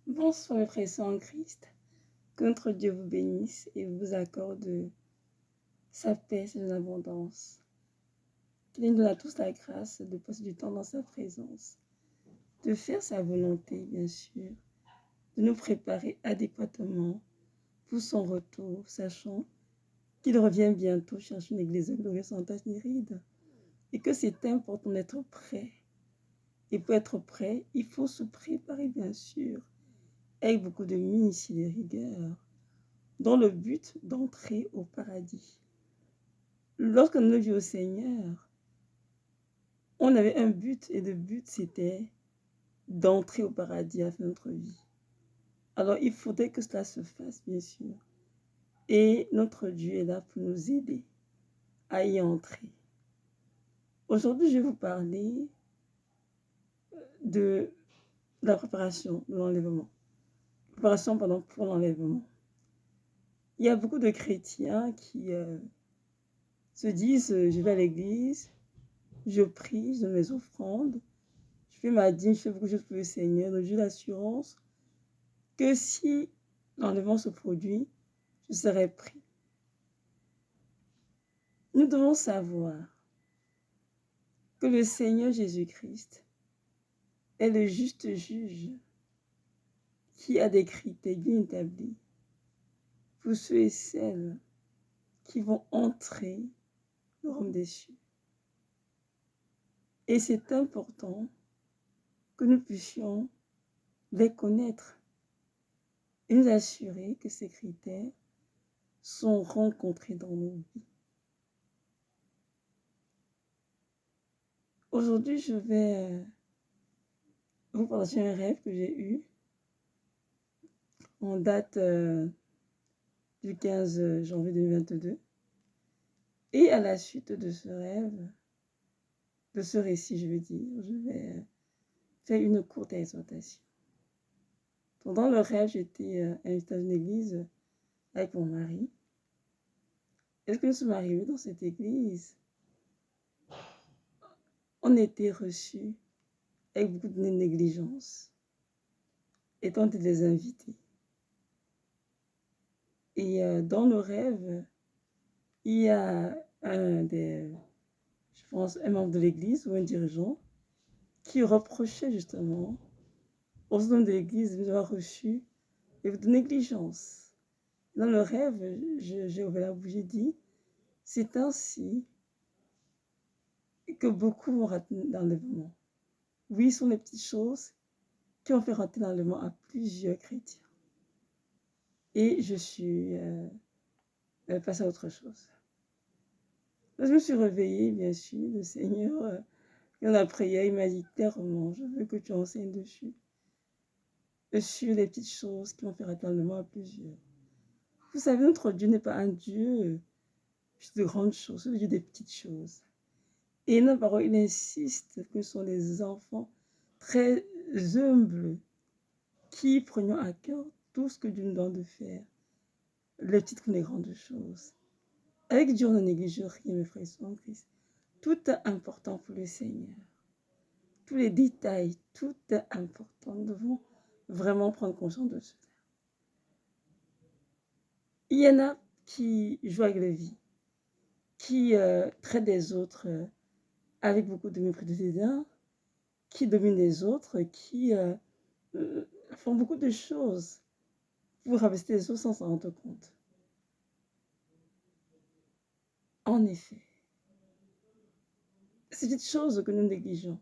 Bonsoir, mes frères et sœurs en Christ. Que notre Dieu vous bénisse et vous accorde sa paix, son abondance. Qu'il nous donne à tous la grâce de passer du temps dans sa présence, de faire sa volonté, bien sûr, de nous préparer adéquatement pour son retour, sachant qu'il revient bientôt chercher une église glorieuse sans tache ni ride, et que c'est important d'être prêt. Et pour être prêt, il faut se préparer, bien sûr, avec beaucoup de minutie et de rigueur, dans le but d'entrer au paradis. Lorsque nous vîmes au Seigneur, on avait un but, et le but, c'était d'entrer au paradis à la fin de notre vie. Alors, il faudrait que cela se fasse, bien sûr. Et notre Dieu est là pour nous aider à y entrer. Aujourd'hui, je vais vous parler de la préparation de l'enlèvement. Préparation pour l'enlèvement. Il y a beaucoup de chrétiens qui se disent je vais à l'église, je prie, je donne mes offrandes, je fais ma dîme, je fais beaucoup de choses pour le Seigneur. Donc j'ai l'assurance que si l'enlèvement se produit, je serai pris. Nous devons savoir que le Seigneur Jésus-Christ est le juste juge qui a des critères bien établis pour ceux et celles qui vont entrer au royaume des cieux. Et c'est important que nous puissions les connaître et nous assurer que ces critères sont rencontrés dans nos vies. Aujourd'hui, je vais vous partager un rêve que j'ai eu en date du 15 janvier 2022. Et à la suite de ce rêve, de ce récit, je vais dire, je vais faire une courte exhortation. Dans le rêve, j'étais invitée dans une église avec mon mari. Est-ce que nous sommes arrivés dans cette église? On était reçus avec beaucoup de négligence, étant des invités. Et dans le rêve, il y a je pense, un membre de l'église ou un dirigeant qui reprochait justement aux hommes de l'église de avoir reçu et de négligence. Dans le rêve, j'ai ouvert la bouche, j'ai dit, c'est ainsi que beaucoup vont rater l'enlèvement. Oui, ce sont les petites choses qui ont fait rater l'enlèvement à plusieurs chrétiens. Et je suis passée à autre chose. Là, je me suis réveillée, bien sûr, le Seigneur, dans la prière, il m'a dit clairement, je veux que tu enseignes dessus. Sur les petites choses qui vont faire rater l'enlèvement à plusieurs. Vous savez, notre Dieu n'est pas un Dieu de grandes choses, c'est le Dieu des petites choses. Et notre parole, il insiste que ce sont les enfants très humbles qui prenions à cœur tout ce que Dieu nous donne de faire, les petites comme les grandes choses. Avec Dieu, on ne néglige rien, mes frères et en Christ. Tout est important pour le Seigneur. Tous les détails, tout est important. Nous devons vraiment prendre conscience de cela. Il y en a qui jouent avec la vie, qui traitent les autres avec beaucoup de mépris de dédain, qui dominent les autres, qui font beaucoup de choses pour rabaisser les autres sans s'en rendre compte. En effet, ces petites choses que nous négligeons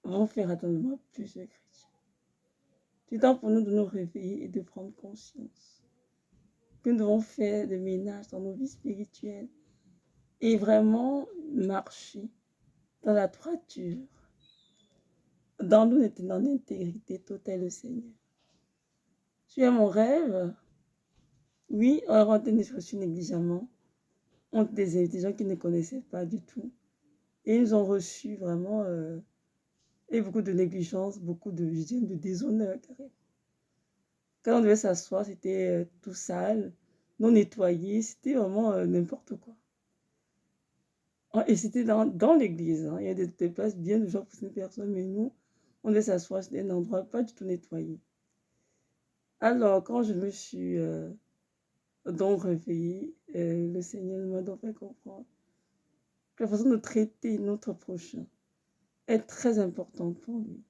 vont faire atteindre plusieurs chrétiens. C'est temps pour nous de nous réveiller et de prendre conscience que nous devons faire le ménage dans nos vies spirituelles et vraiment marcher dans la droiture, dans l'intégrité totale au Seigneur. Sur mon rêve, oui, on a rentré des reçus négligemment. On des gens qui ne connaissaient pas du tout. Et ils ont reçu vraiment et beaucoup de négligence, beaucoup de déshonneur carrément. Quand on devait s'asseoir, c'était tout sale, non nettoyé, c'était vraiment n'importe quoi. Et c'était dans l'église, hein. Il y a des places bien de gens pour ces personnes, mais nous, on devait s'asseoir sur un endroit pas du tout nettoyé. Alors, quand je me suis donc réveillée, le Seigneur m'a donc fait comprendre que la façon de traiter notre prochain est très importante pour lui.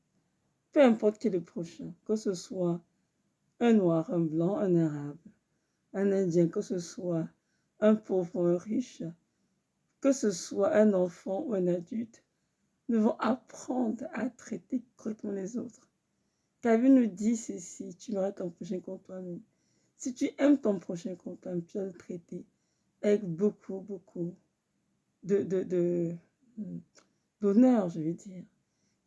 Peu importe qui est le prochain, que ce soit un noir, un blanc, un arabe, un indien, que ce soit un pauvre ou un riche, que ce soit un enfant ou un adulte, nous devons apprendre à traiter correctement les autres. Car Bible nous dit ceci, tu verras ton prochain comme toi-même. Si tu aimes ton prochain comme toi-même, tu dois le traiter avec beaucoup de, d'honneur, je veux dire.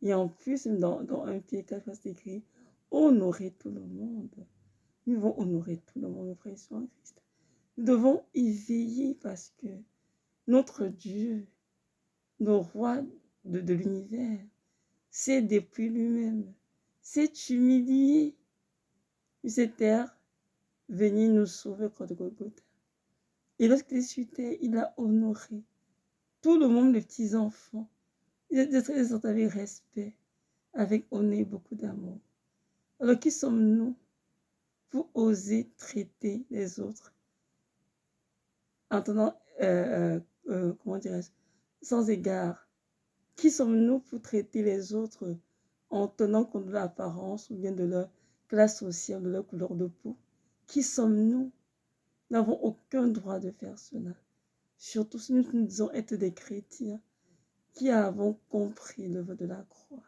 Et en plus, dans 1 Pierre 4, c'est écrit, honorer tout le monde. Nous devons honorer tout le monde, mes frères et sœurs en Christ. Nous devons y veiller parce que notre Dieu, le roi de l'univers, s'est dépouillé lui-même, s'est humilié sur cette terre, venir nous sauver contre Golgotha. Et lorsqu'il est sur terre, il a honoré tout le monde, les petits-enfants. Il a traité avec respect, avec honneur et beaucoup d'amour. Alors qui sommes-nous pour oser traiter les autres en tenant, comment dirais-je, sans égard? Qui sommes-nous pour traiter les autres en tenant compte de l'apparence ou bien de leur classe sociale, de leur couleur de peau? Qui sommes-nous? Nous n'avons aucun droit de faire cela. Surtout si nous disons être des chrétiens qui avons compris l'œuvre de la croix,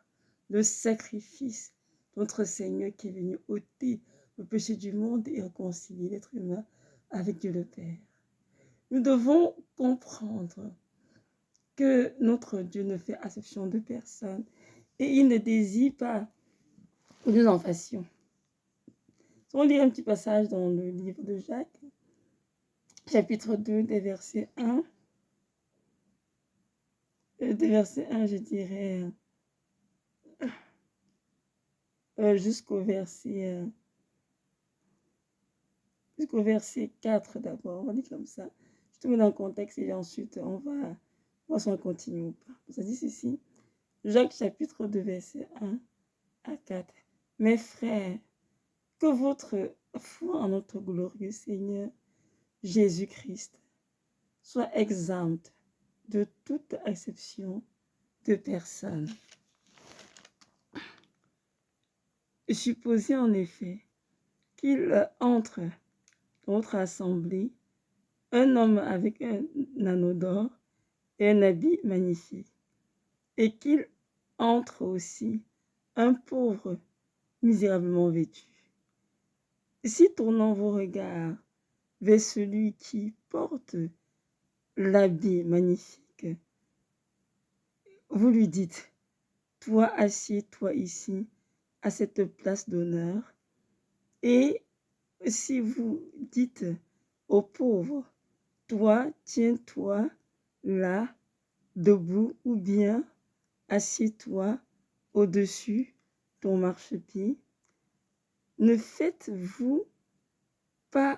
le sacrifice de notre Seigneur qui est venu ôter le péché du monde et réconcilier l'être humain avec Dieu le Père. Nous devons comprendre que notre Dieu ne fait exception de personne et il ne désire pas que nous en fassions. On lit un petit passage dans le livre de Jacques, chapitre 2, des versets 1. Des versets 1, je dirais, jusqu'au verset 4 d'abord. On va dire comme ça. Je te mets dans le contexte et ensuite on va voir si on continue ou pas. Ça dit ceci. Jacques chapitre 2, verset 1 à 4. Mes frères, que votre foi en notre glorieux Seigneur Jésus-Christ soit exempte de toute exception de personne. Supposez en effet qu'il entre dans votre assemblée un homme avec un anneau d'or et un habit magnifique, et qu'il entre aussi un pauvre misérablement vêtu. Si tournant vos regards vers celui qui porte l'habit magnifique, vous lui dites, toi assieds-toi ici à cette place d'honneur, et si vous dites aux pauvres, toi tiens-toi là, debout, ou bien assieds-toi au-dessus ton marchepied, ne faites-vous pas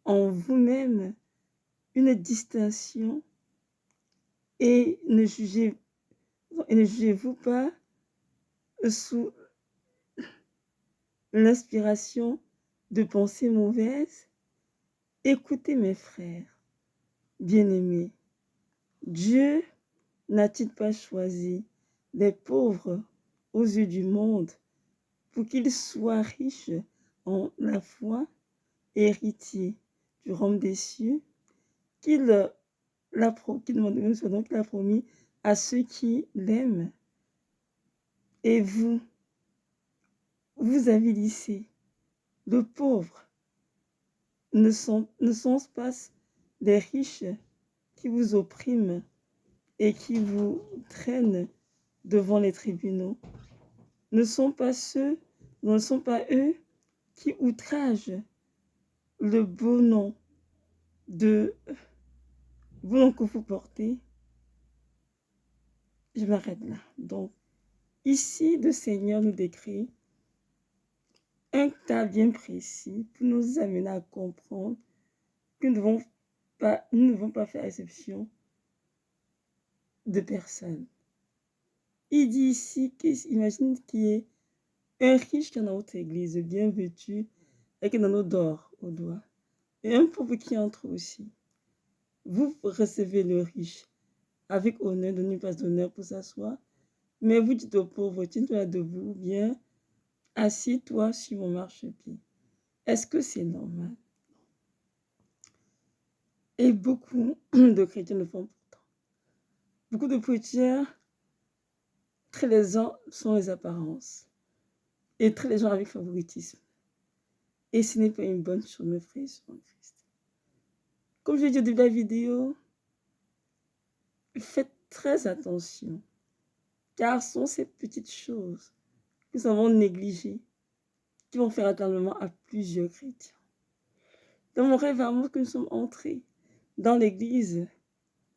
en vous-même une distinction et ne jugez-vous pas sous l'inspiration de pensées mauvaises? Écoutez mes frères, bien-aimés, Dieu n'a-t-il pas choisi les pauvres aux yeux du monde pour qu'ils soient riches en la foi, héritiers du royaume des cieux, qu'il a promis à ceux qui l'aiment? Et vous avilissez le pauvre. Ne sont pas les riches qui vous oppriment et qui vous traînent devant les tribunaux? Ne sont pas eux qui outragent le beau nom que vous portez? Je m'arrête là. Donc, ici, le Seigneur nous décrit un cas bien précis pour nous amener à comprendre que nous ne devons pas faire exception de personne. Il dit ici, imagine qu'il y ait un riche qui est dans votre église, bien vêtu, avec un anneau d'or au doigt, et un pauvre qui entre aussi. Vous recevez le riche avec honneur, donnez une place d'honneur pour s'asseoir, mais vous dites au pauvre, tiens-toi debout, bien, assieds-toi sur mon marchepied. Est-ce que c'est normal? Et beaucoup de chrétiens le font pourtant. Beaucoup de chrétiens traitent les gens selon les apparences et traitent les gens avec favoritisme. Et ce n'est pas une bonne chose, mes frères en Christ. Comme je l'ai dit au début de la vidéo, faites très attention, car ce sont ces petites choses que nous avons négligées qui vont faire atteindre à plusieurs chrétiens. Dans mon rêve, avant que nous sommes entrés dans l'église,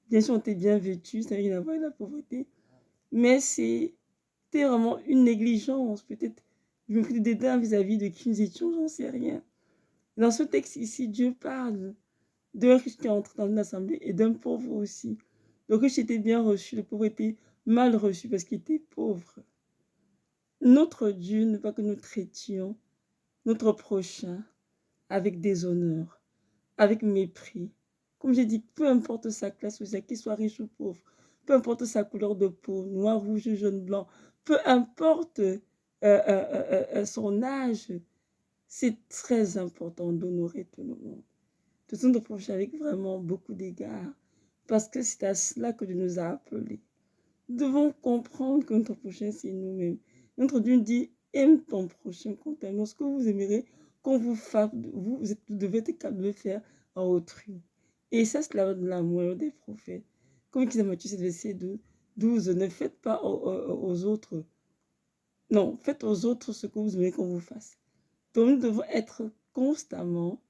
bien sûr, on était bien vêtus, ça n'a rien à voir avec la pauvreté, mais c'était vraiment une négligence, peut-être une prise de dédain vis-à-vis de qui nous étions, j'en sais rien. Dans ce texte ici, Dieu parle d'un riche qui entre dans une assemblée et d'un pauvre aussi. Le riche était bien reçu, le pauvre était mal reçu parce qu'il était pauvre. Notre Dieu ne veut pas que nous traitions notre prochain avec déshonneur, avec mépris. Comme j'ai dit, peu importe sa classe sociale, qu'il soit riche ou pauvre, peu importe sa couleur de peau, noir, rouge, jaune, blanc, peu importe son âge, c'est très important d'honorer tout le monde. De notre prochain avec vraiment beaucoup d'égards, parce que c'est à cela que Dieu nous a appelés. Nous devons comprendre que notre prochain, c'est nous-mêmes. Notre Dieu dit, aime ton prochain comme toi-même. Lorsque vous aimerez, qu'on vous fasse, vous devez être capable de le faire à autrui. Et ça, c'est l'amour des prophètes. Comme il dit dans Matthieu 7, verset 12, ne faites pas aux autres. Non, faites aux autres ce que vous aimez qu'on vous fasse. Donc, nous devons être constamment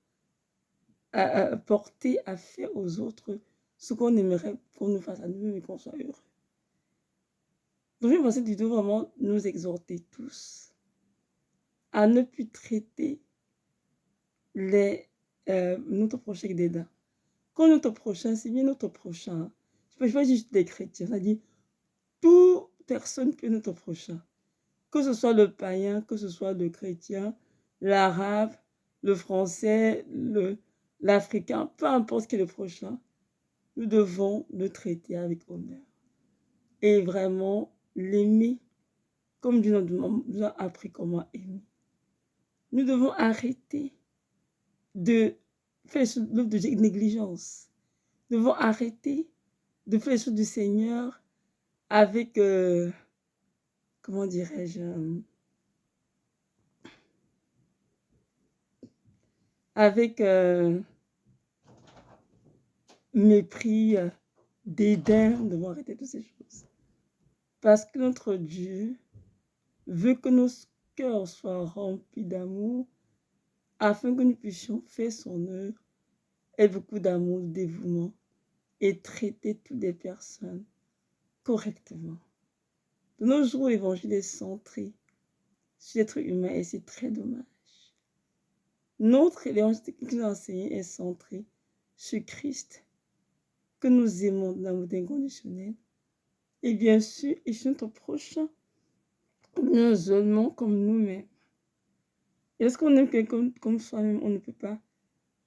portés à faire aux autres ce qu'on aimerait qu'on nous fasse à nous-mêmes et qu'on soit heureux. Donc, je pensais plutôt vraiment nous exhorter tous à ne plus traiter notre prochain avec dédain. Quand notre prochain, c'est bien notre prochain. Je ne pas juste des chrétiens, c'est-à-dire toute personne peut être notre prochain. Que ce soit le païen, que ce soit le chrétien, l'arabe, le français, l'africain, peu importe ce qui est le prochain, nous devons le traiter avec honneur. Et vraiment l'aimer comme Dieu nous a appris comment aimer. Nous devons arrêter de faire l'œuvre de négligence. Nous devons arrêter de faire les choses du Seigneur avec, comment dirais-je, avec mépris, dédain. Nous devons arrêter toutes ces choses. Parce que notre Dieu veut que nos cœurs soient remplis d'amour afin que nous puissions faire son œuvre et beaucoup d'amour, de dévouement et traiter toutes les personnes correctement. De nos jours, l'évangile est centré sur l'être humain et c'est très dommage. Notre évangile qui nous enseigne est centré sur Christ, que nous aimons d'amour inconditionnel, et bien sûr, et sur notre prochain, nous aimons comme nous-mêmes. Et lorsqu'on aime quelqu'un comme soi-même, on ne peut pas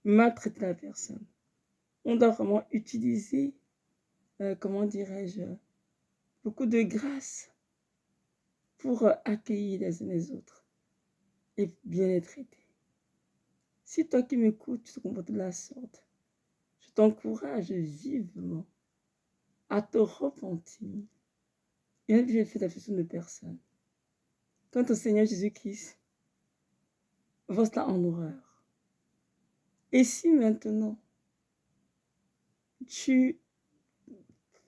maltraiter la personne. On doit vraiment utiliser, comment dirais-je, beaucoup de grâce pour accueillir les uns les autres et bien les traiter. Si toi qui m'écoutes, tu te comportes de la sorte, je t'encourage vivement à te repentir et à ne plus faire d'absolution de personne. Quant au Seigneur Jésus-Christ, vois cela en horreur. Et si maintenant, tu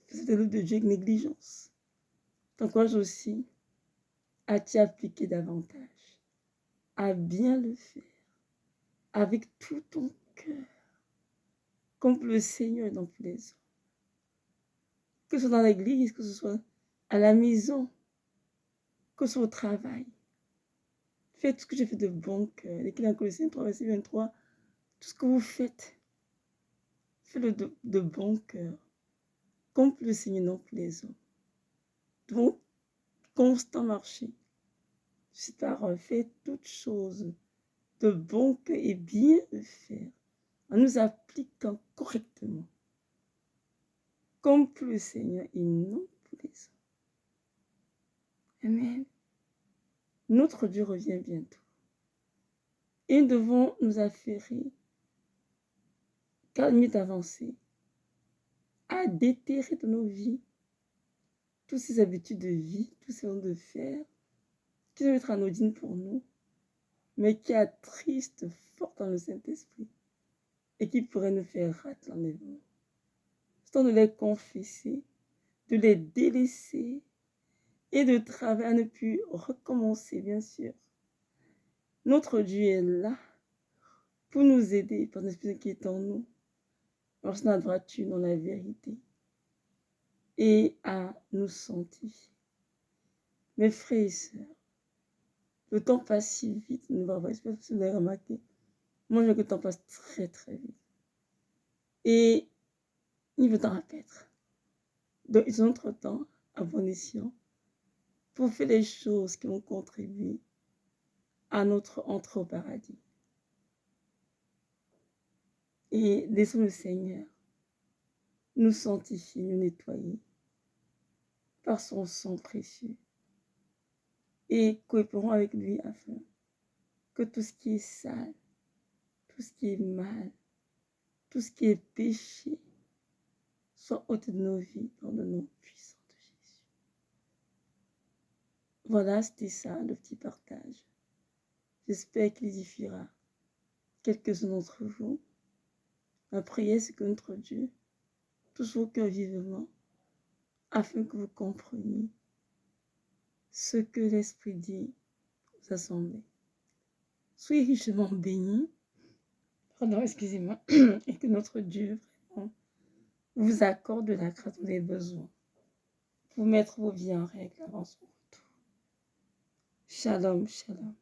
fais de l'œuvre de Dieu avec négligence, t'encourage aussi à t'y appliquer davantage, à bien le faire, avec tout ton cœur, comme le Seigneur est dans tous les hommes. Que ce soit dans l'église, que ce soit à la maison, que ce soit au travail. Faites tout ce que j'ai fait de bon cœur. L'écrit dans Colossiens 3, verset 23, tout ce que vous faites, faites-le de bon cœur, comme le Seigneur dans tous les hommes. Donc, constant marché. Cette parole fait toutes choses de bon cœur et bien faire en nous appliquant correctement, comme pour le Seigneur et non pour les hommes. Amen. Notre Dieu revient bientôt. Et nous devons nous affairer, car il est avancé, à déterrer de nos vies toutes ces habitudes de vie, tous ces modes de faire, qui doivent être anodines pour nous, mais qui attristent fort dans le Saint-Esprit et qui pourraient nous faire rater l'enlèvement. C'est temps de les confesser, de les délaisser et de travailler à ne plus recommencer, bien sûr. Notre Dieu est là pour nous aider par l'Esprit qui est en nous, marcher dans la droiture, dans la vérité, et à nous sanctifier. Mes frères et sœurs, le temps passe si vite, je ne sais pas si vous avez remarqué. Moi, je vois que le temps passe très très vite. Et il veut en répéter. Donc, ils ont notre temps à bon escient pour faire les choses qui vont contribuer à notre entrée au paradis. Et laissons le Seigneur nous sanctifier, nous nettoyer par son sang précieux. Et coopérons avec lui afin que tout ce qui est sale, tout ce qui est mal, tout ce qui est péché soit ôté de nos vies dans le nom puissant de Jésus. Voilà, c'était ça, le petit partage. J'espère qu'il édifiera quelques-uns d'entre vous. Ma prière, c'est que notre Dieu touche vos cœurs vivement afin que vous compreniez ce que l'Esprit dit aux assemblées. Soyez richement bénis. Pardon, excusez-moi. Et que notre Dieu vraiment vous accorde la grâce dont vous avez besoin pour mettre vos vies en règle avant son retour. Shalom, shalom.